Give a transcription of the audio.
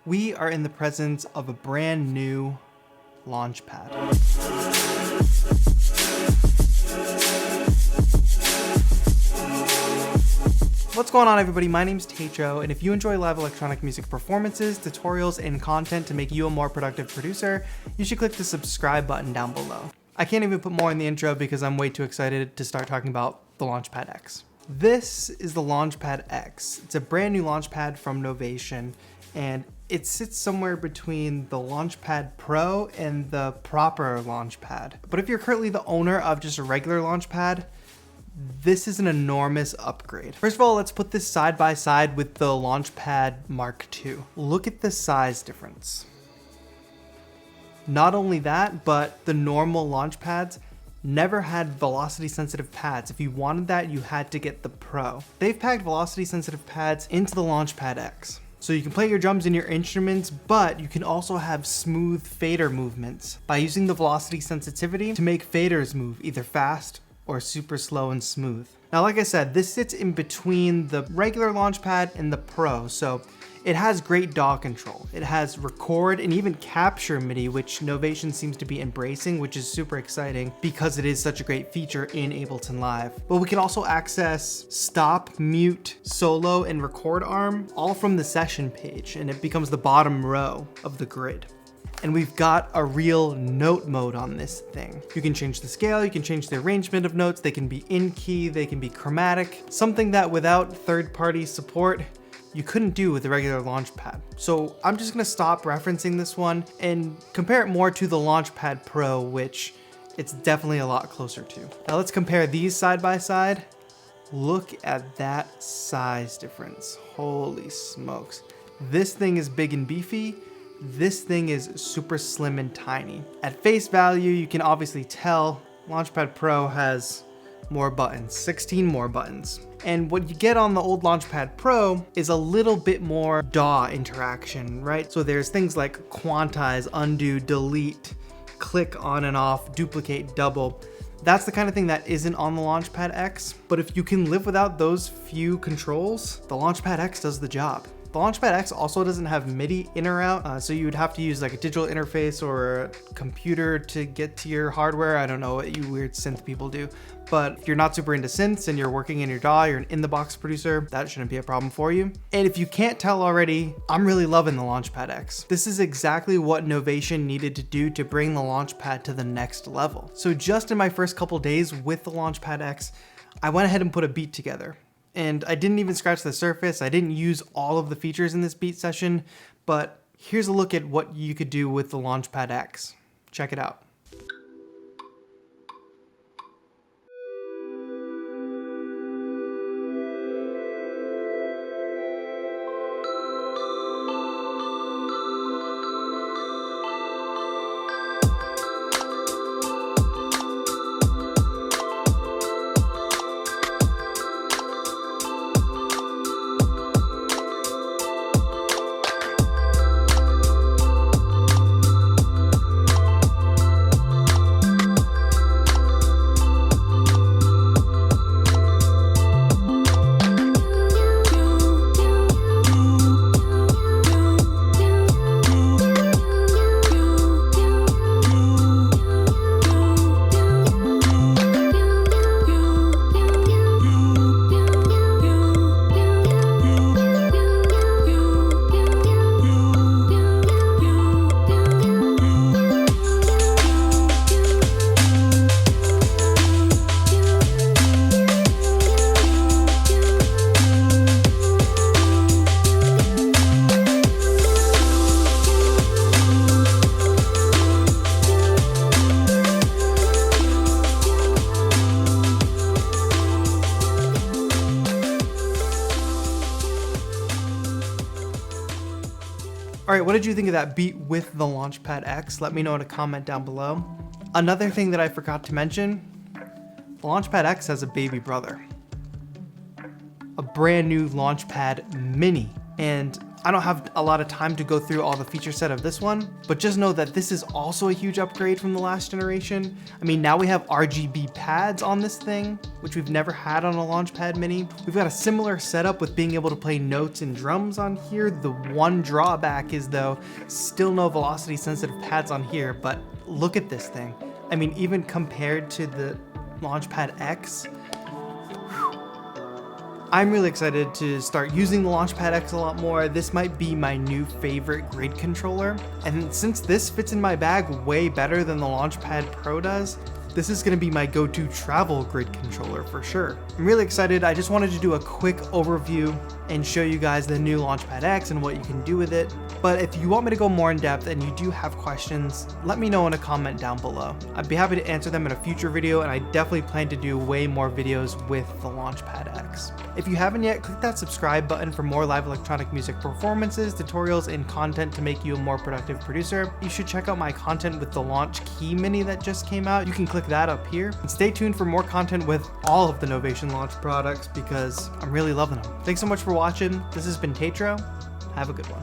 We are in the presence of a brand new Launchpad. What's going on, everybody? My name's TAETRO, and if you enjoy live electronic music performances, tutorials, and content to make you a more productive producer, you should click the subscribe button down below. I can't even put more in the intro because I'm way too excited to start talking about the Launchpad X. This is the Launchpad X. It's a brand new Launchpad from Novation, and it sits somewhere between the Launchpad Pro and the proper Launchpad. But if you're currently the owner of just a regular Launchpad, this is an enormous upgrade. First of all, let's put this side by side with the Launchpad Mark II. Look at the size difference. Not only that, but the normal Launchpads never had velocity sensitive pads. If you wanted that, you had to get the Pro. They've packed velocity sensitive pads into the Launchpad X. So you can play your drums in your instruments, but you can also have smooth fader movements by using the velocity sensitivity to make faders move either fast or super slow and smooth. Now, like I said, this sits in between the regular Launchpad and the Pro, so it has great DAW control. It has record and even capture MIDI, which Novation seems to be embracing, which is super exciting because it is such a great feature in Ableton Live. But we can also access stop, mute, solo, and record arm all from the session page, and it becomes the bottom row of the grid. And we've got a real note mode on this thing. You can change the scale, you can change the arrangement of notes, they can be in key, they can be chromatic, something that without third-party support, you couldn't do with the regular Launchpad. So I'm just gonna stop referencing this one and compare it more to the Launchpad Pro, which it's definitely a lot closer to. Now let's compare these side by side. Look at that size difference. Holy smokes. This thing is big and beefy. This thing is super slim and tiny. At face value, you can obviously tell Launchpad Pro has more buttons, 16 more buttons. And what you get on the old Launchpad Pro is a little bit more DAW interaction, right? So there's things like quantize, undo, delete, click on and off, duplicate, double. That's the kind of thing that isn't on the Launchpad X. But if you can live without those few controls, the Launchpad X does the job. The Launchpad X also doesn't have MIDI in or out, so you would have to use like a digital interface or a computer to get to your hardware. I don't know what you weird synth people do, but if you're not super into synths and you're working in your DAW, you're an in-the-box producer, that shouldn't be a problem for you. And if you can't tell already, I'm really loving the Launchpad X. This is exactly what Novation needed to do to bring the Launchpad to the next level. So just in my first couple days with the Launchpad X, I went ahead and put a beat together. And I didn't even scratch the surface. I didn't use all of the features in this beat session, but here's a look at what you could do with the Launchpad X. Check it out. All right, what did you think of that beat with the Launchpad X? Let me know in a comment down below. Another thing that I forgot to mention, the Launchpad X has a baby brother. A brand new Launchpad Mini. And I don't have a lot of time to go through all the feature set of this one, but just know that this is also a huge upgrade from the last generation. I mean, now we have RGB pads on this thing, which we've never had on a Launchpad Mini. We've got a similar setup with being able to play notes and drums on here. The one drawback is though, still no velocity sensitive pads on here, but look at this thing. I mean, even compared to the Launchpad X, I'm really excited to start using the Launchpad X a lot more. This might be my new favorite grid controller. And since this fits in my bag way better than the Launchpad Pro does, this is gonna be my go-to travel grid controller for sure. I'm really excited. I just wanted to do a quick overview and show you guys the new Launchpad X and what you can do with it. But if you want me to go more in depth and you do have questions, let me know in a comment down below. I'd be happy to answer them in a future video, and I definitely plan to do way more videos with the Launchpad X. If you haven't yet, click that subscribe button for more live electronic music performances, tutorials, and content to make you a more productive producer. You should check out my content with the Launch Key Mini that just came out. You can click that up here. And stay tuned for more content with all of the Novation Launch products because I'm really loving them. Thanks so much for watching. This has been TAETRO. Have a good one.